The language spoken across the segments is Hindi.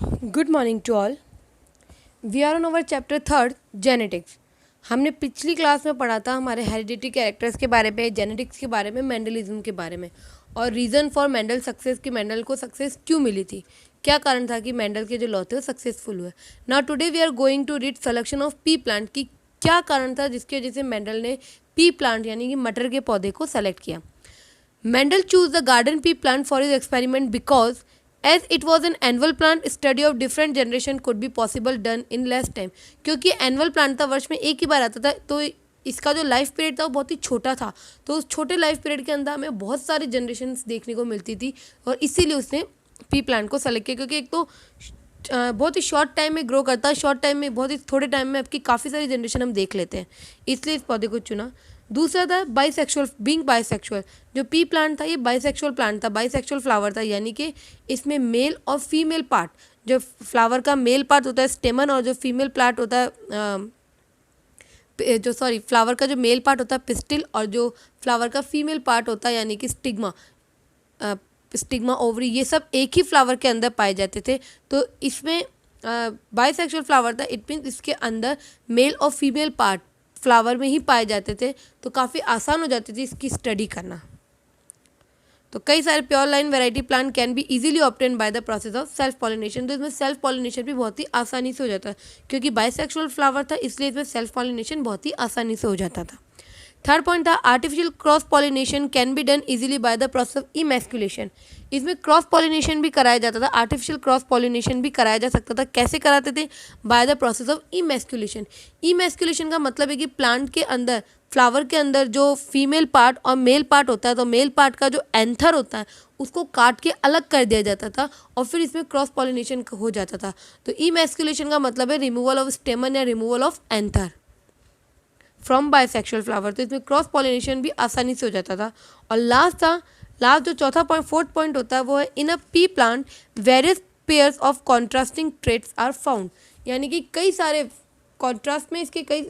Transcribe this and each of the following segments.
Good morning to all. We are on our chapter third genetics. हमने पिछली क्लास में पढ़ा था हमारे हेरिडिटी कैरेक्टर्स के बारे में, जेनेटिक्स के बारे में, मेंडलिज्म के बारे में और रीज़न फॉर मेंडल सक्सेस कि मेंडल को सक्सेस क्यों मिली थी, क्या कारण था कि मेंडल के जो लॉ थे वो सक्सेसफुल हुए। Now today we are going to read selection of P plant कि क्या कारण था जिसकी वजह से मेंडल ने पी प्लांट यानी कि मटर के पौधे को सेलेक्ट किया। Mendel chose the garden pea plant for his experiment because as it was an annual plant, study of different generation could be possible done in less time। क्योंकि एनुअल प्लांट था, वर्ष में एक ही बार आता था, तो इसका जो लाइफ पीरियड था वो बहुत ही छोटा था, तो उस छोटे लाइफ पीरियड के अंदर हमें बहुत सारी जनरेशन्स देखने को मिलती थी और इसीलिए उसने पी प्लांट को सेलेक्ट किया। क्योंकि एक तो बहुत ही शॉर्ट टाइम में ग्रो करता है, शॉर्ट टाइम में, बहुत ही थोड़े टाइम में आपकी काफ़ी सारी जनरेशन हम देख लेते हैं, इसलिए इस पौधे को चुना। दूसरा था बाइसेक्सुअल, बीइंग बाइसेक्सुअल। जो पी प्लांट था ये बाइसेक्सुअल प्लांट था, बाइसेक्सुअल फ्लावर था, यानी कि इसमें मेल और फीमेल पार्ट, जो फ्लावर का मेल पार्ट होता है स्टेमन और जो फीमेल पार्ट होता है फ्लावर का जो मेल पार्ट होता है पिस्टिल और जो फ्लावर का फीमेल पार्ट होता है यानी कि स्टिग्मा, स्टिग्मा ओवरी, ये सब एक ही फ्लावर के अंदर पाए जाते थे। तो इसमें बाइसेक्सुअल फ्लावर था, इट मीन्स इसके अंदर मेल और फीमेल पार्ट फ्लावर में ही पाए जाते थे, तो काफ़ी आसान हो जाती थी इसकी स्टडी करना। तो कई सारे pure line variety plant can be easily obtain by the process of self pollination. तो इसमें सेल्फ पॉलिनेशन भी बहुत ही आसानी से हो जाता है, क्योंकि बाइसेक्सुअल फ्लावर था इसलिए इसमें सेल्फ पॉलिनेशन बहुत ही आसानी से हो जाता था। थर्ड पॉइंट था artificial cross pollination can be done easily by the process of emasculation. इसमें क्रॉस पॉलिनेशन भी कराया जाता था, आर्टिफिशियल क्रॉस पॉलिनेशन भी कराया जा सकता था। कैसे कराते थे? By the process of emasculation. Emasculation का मतलब है कि प्लांट के अंदर, फ्लावर के अंदर जो फीमेल पार्ट और मेल पार्ट होता है, तो मेल पार्ट का जो एंथर होता है उसको काट के अलग कर दिया जाता था और फिर इसमें क्रॉस पॉलिनेशन हो जाता था। तो इमैस्कुलेशन का मतलब है रिमूवल ऑफ स्टेमन या removal of anther from bisexual flower. तो इसमें क्रॉस पॉलिनेशन भी आसानी से हो जाता था। और लास्ट जो चौथा पॉइंट, फोर्थ पॉइंट होता है वो है in a pea plant various pairs of contrasting traits are found. यानी कि कई सारे कॉन्ट्रास्ट में इसके कई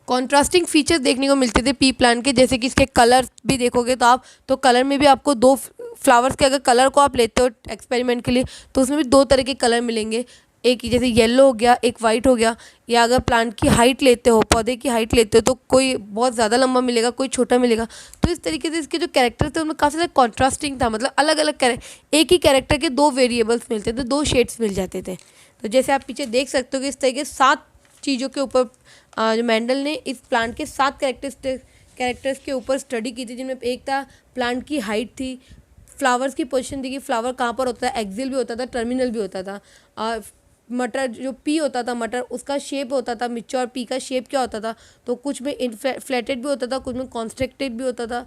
कॉन्ट्रास्टिंग फीचर्स देखने को मिलते थे पी प्लांट के, जैसे कि इसके कलर भी देखोगे तो आप, तो कलर में भी आपको दो फ्लावर्स के अगर कलर को आप लेते हो एक्सपेरिमेंट के लिए तो उसमें भी दो तरह के कलर मिलेंगे, एक जैसे येलो हो गया, एक वाइट हो गया। या अगर प्लांट की हाइट लेते हो, पौधे की हाइट लेते हो, तो कोई बहुत ज़्यादा लंबा मिलेगा, कोई छोटा मिलेगा। तो इस तरीके से इसके जो कैरेक्टर थे उनमें काफ़ी ज़्यादा कॉन्ट्रास्टिंग था, मतलब अलग अलग एक ही कैरेक्टर के दो वेरिएबल्स मिलते थे, दो शेड्स मिल जाते थे। तो जैसे आप पीछे देख सकते हो कि इस तरीके 7 चीज़ों के ऊपर जो मेंडल ने इस प्लांट के 7 कैरेक्टर्स के ऊपर स्टडी की थी, जिनमें एक था प्लांट की हाइट थी, फ्लावर्स की पोजीशन थी कि फ्लावर कहाँ पर होता है, एक्सिल भी होता था, टर्मिनल भी होता था, और मटर जो पी होता था, मटर उसका शेप होता था, मिच्योर पी का शेप क्या होता था, तो कुछ में फ्लैटेड भी होता था, कुछ में कॉन्स्ट्रक्टेड भी होता था।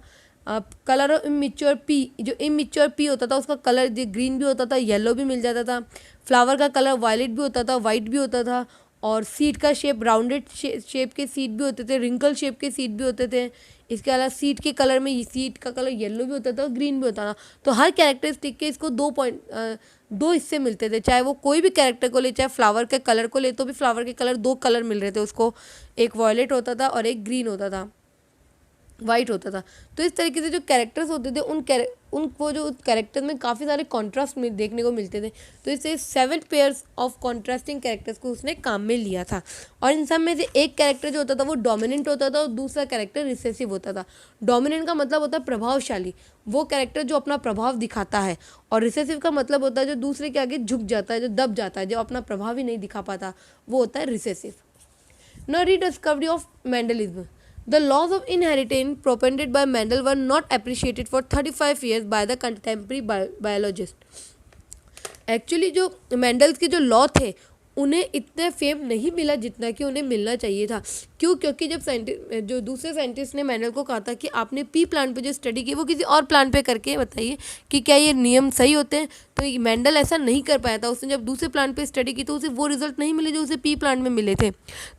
कलर ऑफ इमेच्योर पी, जो इमेच्योर पी होता था उसका कलर ग्रीन भी होता था, येलो भी मिल जाता था। फ्लावर का कलर वायलेट भी होता था, वाइट भी होता था। और सीड का शेप राउंडेड शेप के सीड भी होते थे, रिंकल शेप के सीड भी होते थे। इसके अलावा सीड के कलर में सीड का कलर येलो भी होता था और ग्रीन भी होता था। तो हर कैरेक्टरिस्टिक के इसको दो हिस्से मिलते थे, चाहे वो कोई भी कैरेक्टर को ले, चाहे फ्लावर के कलर को ले, तो भी फ्लावर के कलर 2 कलर मिल रहे थे उसको, एक वॉयलेट होता था और एक ग्रीन होता था, वाइट होता था। तो इस तरीके से जो कैरेक्टर्स होते थे वो जो कैरेक्टर्स में काफ़ी सारे कॉन्ट्रास्ट में देखने को मिलते थे। तो इससे 7 पेयर्स ऑफ कॉन्ट्रास्टिंग कैरेक्टर्स को उसने काम में लिया था। और इन सब में से एक कैरेक्टर जो होता था वो डोमिनेंट होता था और दूसरा कैरेक्टर रिसेसिव होता था। डोमिनेंट का मतलब होता है प्रभावशाली, वो कैरेक्टर जो अपना प्रभाव दिखाता है, और रिसेसिव का मतलब होता है जो दूसरे के आगे झुक जाता है, जो दब जाता है, जो अपना प्रभाव ही नहीं दिखा पाता, वो होता है recessive. Now rediscovery of Mendelism. The laws of inheritance propounded by Mendel were not appreciated for 35 years by the contemporary biologists. Actually जो मेंडल्स के जो लॉ थे उन्हें इतने फेम नहीं मिला जितना कि उन्हें मिलना चाहिए था। क्यों? क्योंकि जब जो दूसरे साइंटिस्ट ने मेंडल को कहा था कि आपने पी प्लांट पे जो स्टडी की वो किसी और प्लांट पे करके बताइए कि क्या ये नियम सही होते हैं, तो मेंडल ऐसा नहीं कर पाया था। उसने जब दूसरे प्लांट पे स्टडी की तो उसे वो रिजल्ट नहीं मिले जो उसे पी प्लांट में मिले थे।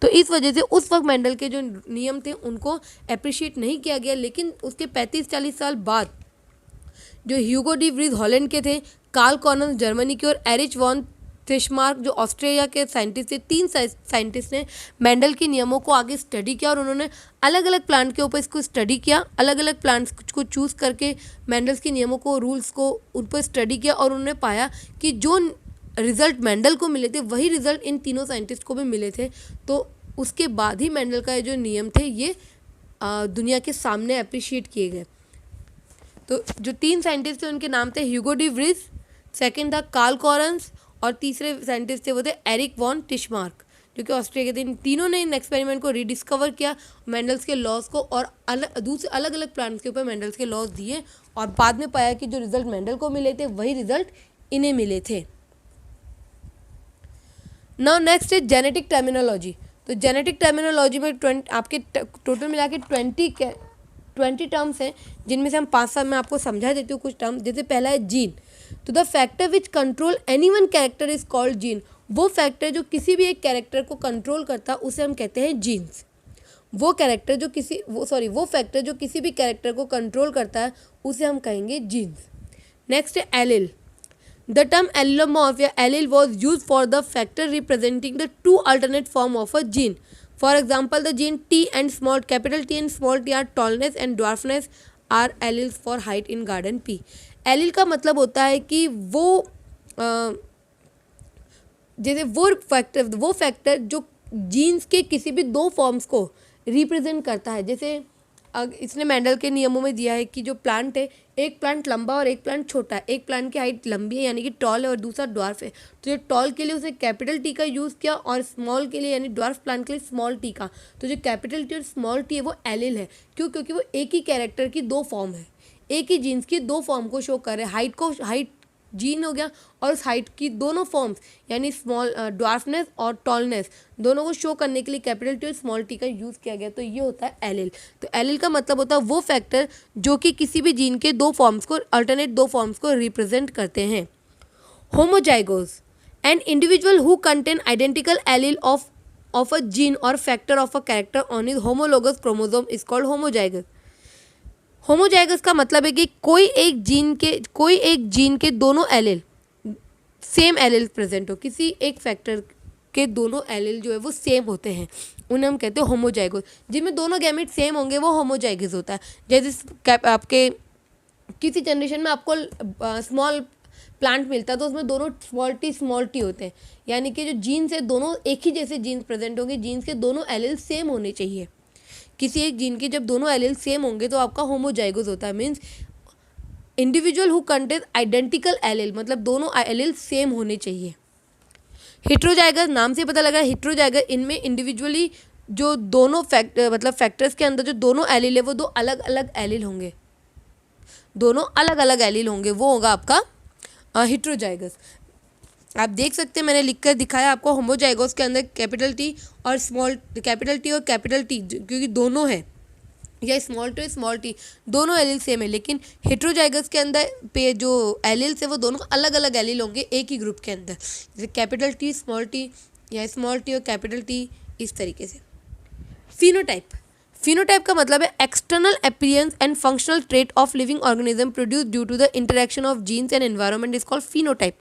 तो इस वजह से उस वक्त मेंडल के जो नियम थे उनको अप्रिशिएट नहीं किया गया। लेकिन उसके 35-40 साल बाद जो ह्यूगो डी व्रीज हॉलैंड के थे, कार्ल कॉर्नल जर्मनी के और एरिच वॉन थ्रिशमार्क जो ऑस्ट्रेलिया के साइंटिस्ट थे, 3 साइंटिस्ट ने मेंडल के नियमों को आगे स्टडी किया और उन्होंने अलग अलग प्लांट के ऊपर इसको स्टडी किया, अलग अलग प्लांट्स को चूज़ करके मेंडल्स के नियमों को, रूल्स को उन पर स्टडी किया और उन्होंने पाया कि जो रिजल्ट मेंडल को मिले थे वही रिजल्ट इन तीनों साइंटिस्ट को भी मिले थे। तो उसके बाद ही मेंडल का जो नियम थे ये दुनिया के सामने अप्रिशिएट किए गए। तो जो 3 साइंटिस्ट थे उनके नाम थे ह्यूगो डी व्रिज, सेकंड था कार्ल कॉरन्स और तीसरे साइंटिस्ट थे वो थे एरिक वॉन टिशमार्क, जो कि ऑस्ट्रिया के थे। इन तीनों ने इन एक्सपेरिमेंट को रीडिस्कवर किया, मेंडल्स के लॉज को और दूसरे अलग अलग प्लांट्स के ऊपर मेंडल्स के लॉज दिए और बाद में पाया कि जो रिजल्ट मेंडल को मिले थे वही रिजल्ट इन्हें मिले थे। नाउ नेक्स्ट है जेनेटिक टर्मिनोलॉजी। तो जेनेटिक टर्मिनोलॉजी में आपके टोटल मिला के 20 टर्म्स हैं, जिनमें से हम 5 मैं आपको समझा देती हूँ कुछ टर्म। जैसे पहला है जीन। तो the factor which control any one character is called gene. वो फैक्टर जो किसी भी एक कैरेक्टर को कंट्रोल करता है उसे हम कहते हैं जीन्स। वो फैक्टर जो किसी भी कैरेक्टर को कंट्रोल करता है उसे हम कहेंगे जीन्स। नेक्स्ट है एलिल। The term allelomorph या allele was used for the factor representing the 2 alternate form of a gene. For example, the gene T and capital T and small t are tallness and dwarfness are alleles for height in garden P. Allele का मतलब होता है कि जैसे वो फैक्टर जो जीन्स के किसी भी 2 फॉर्म्स को रिप्रेजेंट करता है। जैसे इसने मेंडल के नियमों में दिया है कि जो प्लांट है, एक प्लांट लंबा और एक प्लांट छोटा है। एक प्लांट की हाइट लंबी है यानी कि टॉल है और दूसरा ड्वार्फ है। तो जो टॉल के लिए उसने कैपिटल टी का यूज़ किया और स्मॉल के लिए यानी ड्वार्फ प्लांट के लिए स्मॉल टी का। तो जो कैपिटल टी और स्मॉल टी है वो एलिल है। क्यों? क्योंकि वो एक ही कैरेक्टर की 2 फॉर्म है, एक ही जीन्स की 2 फॉर्म को शो कर रहे हैं। हाइट जीन हो गया और उस हाइट की दोनों फॉर्म्स यानी स्मॉल ड्वार्फनेस और टॉलनेस दोनों को शो करने के लिए कैपिटल टी और स्मॉल टी का यूज़ किया गया। तो ये होता है एलिल। तो एलिल का मतलब होता है वो फैक्टर जो कि किसी भी जीन के 2 फॉर्म्स को अल्टरनेट 2 फॉर्म्स को रिप्रेजेंट करते हैं। Homozygous, an individual who contain identical allele of a gene और factor of a character on his homologous chromosome is called homozygous. Homozygous का मतलब है कि कोई एक जीन के दोनों एलिल सेम एलिल प्रेजेंट हो, किसी एक फैक्टर के दोनों एलिल जो है वो सेम होते हैं, उन्हें हम कहते हैं होमोजाइगोस। जिनमें दोनों गैमेट सेम होंगे वो होमोजाइगस होता है। जैसे आपके किसी जनरेशन में आपको स्मॉल प्लांट मिलता है तो उसमें दोनों स्मॉल टी होते हैं, यानी कि जो जीन्स है दोनों एक ही जैसे जीन्स प्रेजेंट होंगे, जीन्स के दोनों एलिल सेम होने चाहिए। किसी एक जीन के जब दोनों एलिल सेम होंगे तो आपका होमोजाइगोस होता है। Means individual who contain identical allele, मतलब दोनों एलिल सेम होने चाहिए। हेट्रोजाइगस, नाम से पता लग रहा है हेट्रोजाइगस, इनमें इंडिविजुअली जो दोनों फैक्टर्स के अंदर जो दोनों एलिल है वो 2 अलग अलग एलिल होंगे, दोनों अलग अलग एलिल होंगे, वो होगा आपका हेट्रोजाइगस। आप देख सकते हैं मैंने लिखकर दिखाया आपको। होमोजाइगोस के अंदर कैपिटल टी और कैपिटल टी क्योंकि दोनों है, या स्मॉल टी दोनों एलिल सेम है। लेकिन हेट्रोजाइगस के अंदर पे जो एलिल्स है वो दोनों अलग अलग एलिल होंगे एक ही ग्रुप के अंदर, जैसे कैपिटल टी स्मॉल टी या स्मॉल टी और कैपिटल टी, इस तरीके से। फिनोटाइप का मतलब है external appearance and functional trait of living organism produced due to the interaction of genes and environment is called phenotype.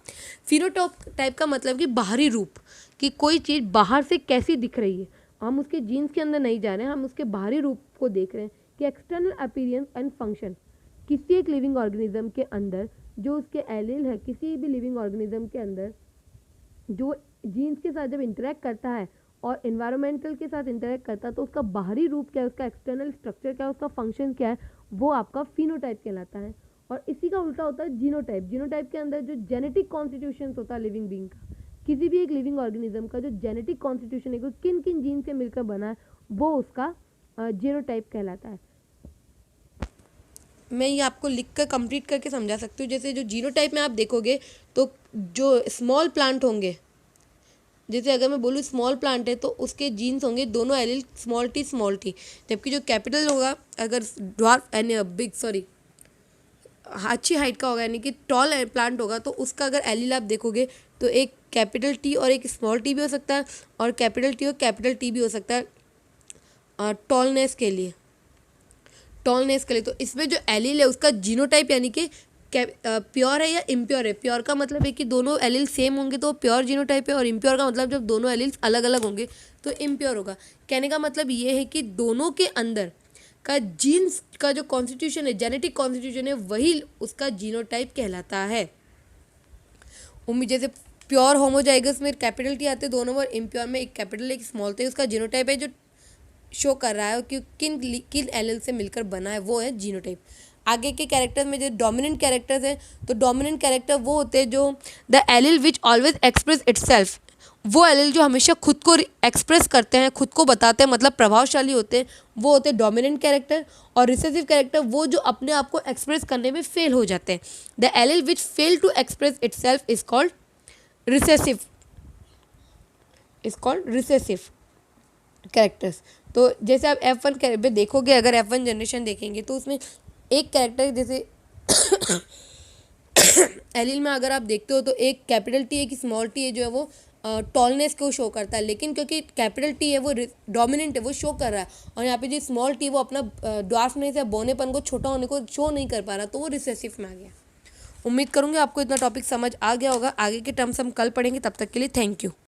Phenotype का मतलब कि बाहरी रूप, कि कोई चीज़ बाहर से कैसी दिख रही है, हम उसके जीन्स के अंदर नहीं जा रहे हैं, हम उसके बाहरी रूप को देख रहे हैं कि एक्सटर्नल अपीयरेंस एंड फंक्शन किसी एक लिविंग ऑर्गेनिज्म के अंदर जो उसके एलिल है, किसी भी लिविंग ऑर्गेनिज्म के अंदर जो जीन्स के साथ जब इंटरेक्ट करता है और एनवायरमेंटल के साथ इंटरेक्ट करता है तो उसका बाहरी रूप क्या है, उसका एक्सटर्नल स्ट्रक्चर क्या है, उसका फंक्शन क्या है, वो आपका फिनोटाइप कहलाता है। और इसी का उल्टा होता है जीनोटाइप। जीनोटाइप के अंदर जो जेनेटिक कॉन्स्टिट्यूशन होता है लिविंग बीइंग का, किसी भी एक लिविंग ऑर्गेनिज्म का जो जेनेटिक कॉन्स्टिट्यूशन है, किन किन जीन से मिलकर बना है, वो उसका जीनोटाइप कहलाता है। मैं ये आपको लिख कर कंप्लीट करके समझा सकती हूँ। जैसे जो जीनोटाइप में आप देखोगे तो जो स्मॉल प्लांट होंगे, जैसे अगर मैं बोलूँ स्मॉल प्लांट है तो उसके जीन्स होंगे दोनों एलिल स्मॉल टी, जबकि जो कैपिटल होगा अगर अच्छी हाइट का होगा यानी कि टॉल प्लांट होगा तो उसका अगर एलिल आप देखोगे तो एक कैपिटल टी और एक स्मॉल टी भी हो सकता है और कैपिटल टी और कैपिटल टी भी हो सकता है टॉलनेस के लिए। तो इसमें जो एलिल है उसका जीनोटाइप यानी कि प्योर है या इम्प्योर है। प्योर का मतलब है कि दोनों एलिल सेम होंगे तो प्योर जीनोटाइप है, और इम्प्योर का मतलब जब दोनों एलिल्स अलग अलग होंगे तो इम्प्योर होगा। कहने का मतलब ये है कि दोनों के अंदर का जीन्स का जो कॉन्स्टिट्यूशन है, जेनेटिक कॉन्स्टिट्यूशन है, वही उसका जीनोटाइप कहलाता है। उम्मीद जैसे प्योर होमोजाइगस में कैपिटल टी आते हैं 2 नंबर, इम्प्योर में एक कैपिटल एक स्मॉल टी, उसका जीनोटाइप है जो शो कर रहा है कि किन किन एलील से मिलकर बना है, वो है जीनोटाइप। आगे के कैरेक्टर में जो डोमिनेंट कैरेक्टर्स हैं, तो डोमिनेंट कैरेक्टर वो होते हैं जो the allele which always express itself, वो एलील जो हमेशा खुद को एक्सप्रेस करते हैं, खुद को बताते हैं, मतलब प्रभावशाली होते हैं, वो होते हैं डोमिनेंट कैरेक्टर। और रिसेसिव कैरेक्टर वो जो अपने आप को एक्सप्रेस करने में फेल हो जाते हैं। The allele which fail to express itself is called recessive, characters. तो जैसे आप F1 में देखोगे, अगर F1 जनरेशन देखेंगे तो उसमें एक कैरेक्टर जैसे एलिल में अगर आप देखते हो तो एक कैपिटल टी है कि स्मॉल टी है जो है वो टॉलनेस को शो करता है, लेकिन क्योंकि कैपिटल टी है वो डोमिनेंट है, वो शो कर रहा है, और यहाँ पे जो स्मॉल टी वो अपना ड्वार्फनेस या बौनेपन को, छोटा होने को शो नहीं कर पा रहा, तो वो रिसेसिव में आ गया। उम्मीद करूँगी आपको इतना टॉपिक समझ आ गया होगा। आगे के टर्म्स हम कल पढ़ेंगे, तब तक के लिए थैंक यू।